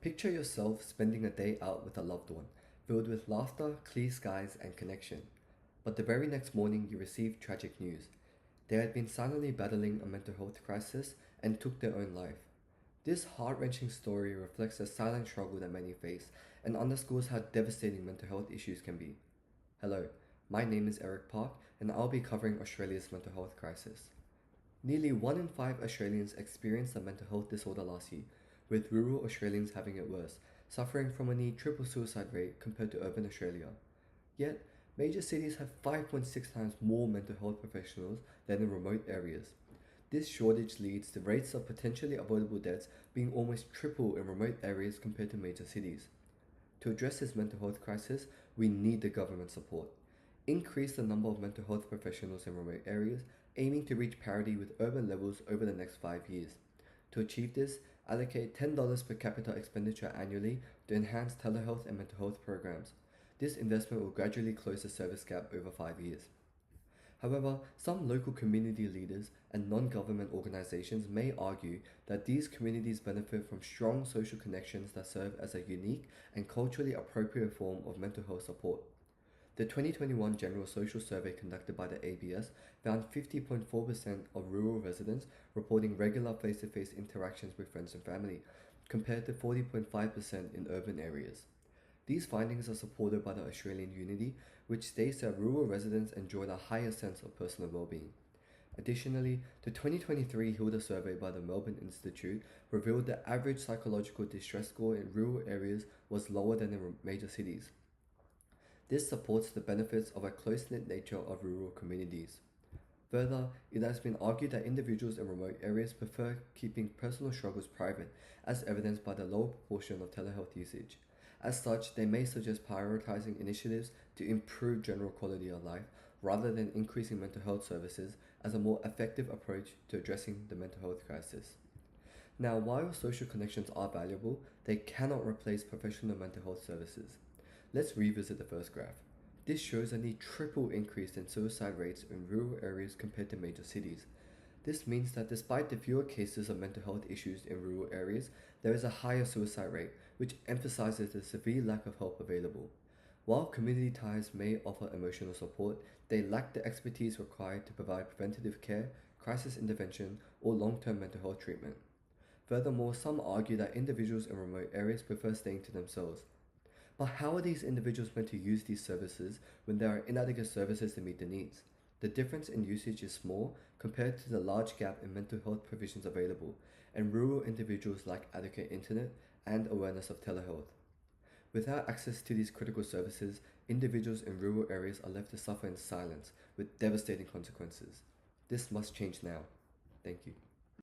Picture yourself spending a day out with a loved one, filled with laughter, clear skies, and connection. But the very next morning, you receive tragic news. They had been silently battling a mental health crisis and took their own life. This heart-wrenching story reflects the silent struggle that many face and underscores how devastating mental health issues can be. Hello, my name is Eric Park, and I'll be covering Australia's mental health crisis. Nearly 1 in 5 Australians experienced a mental health disorder last year, with rural Australians having it worse, suffering from a near triple suicide rate compared to urban Australia. Yet, major cities have 5.6 times more mental health professionals than in remote areas. This shortage leads to rates of potentially avoidable deaths being almost triple in remote areas compared to major cities. To address this mental health crisis, we need the government support. Increase the number of mental health professionals in remote areas, aiming to reach parity with urban levels over the next 5 years. To achieve this, allocate $10 per capita expenditure annually to enhance telehealth and mental health programs. This investment will gradually close the service gap over 5 years. However, some local community leaders and non-government organizations may argue that these communities benefit from strong social connections that serve as a unique and culturally appropriate form of mental health support. The 2021 General Social Survey conducted by the ABS found 50.4% of rural residents reporting regular face-to-face interactions with friends and family, compared to 40.5% in urban areas. These findings are supported by the Australian Unity, which states that rural residents enjoy a higher sense of personal well-being. Additionally, the 2023 Hilda survey by the Melbourne Institute revealed that average psychological distress score in rural areas was lower than in major cities. This supports the benefits of a close-knit nature of rural communities. Further, it has been argued that individuals in remote areas prefer keeping personal struggles private, as evidenced by the lower proportion of telehealth usage. As such, they may suggest prioritizing initiatives to improve general quality of life rather than increasing mental health services as a more effective approach to addressing the mental health crisis. Now, while social connections are valuable, they cannot replace professional mental health services. Let's revisit the first graph. This shows a near triple increase in suicide rates in rural areas compared to major cities. This means that despite the fewer cases of mental health issues in rural areas, there is a higher suicide rate, which emphasizes the severe lack of help available. While community ties may offer emotional support, they lack the expertise required to provide preventative care, crisis intervention, or long-term mental health treatment. Furthermore, some argue that individuals in remote areas prefer staying to themselves. But how are these individuals meant to use these services when there are inadequate services to meet the needs? The difference in usage is small compared to the large gap in mental health provisions available, and rural individuals lack adequate internet and awareness of telehealth. Without access to these critical services, individuals in rural areas are left to suffer in silence with devastating consequences. This must change now. Thank you.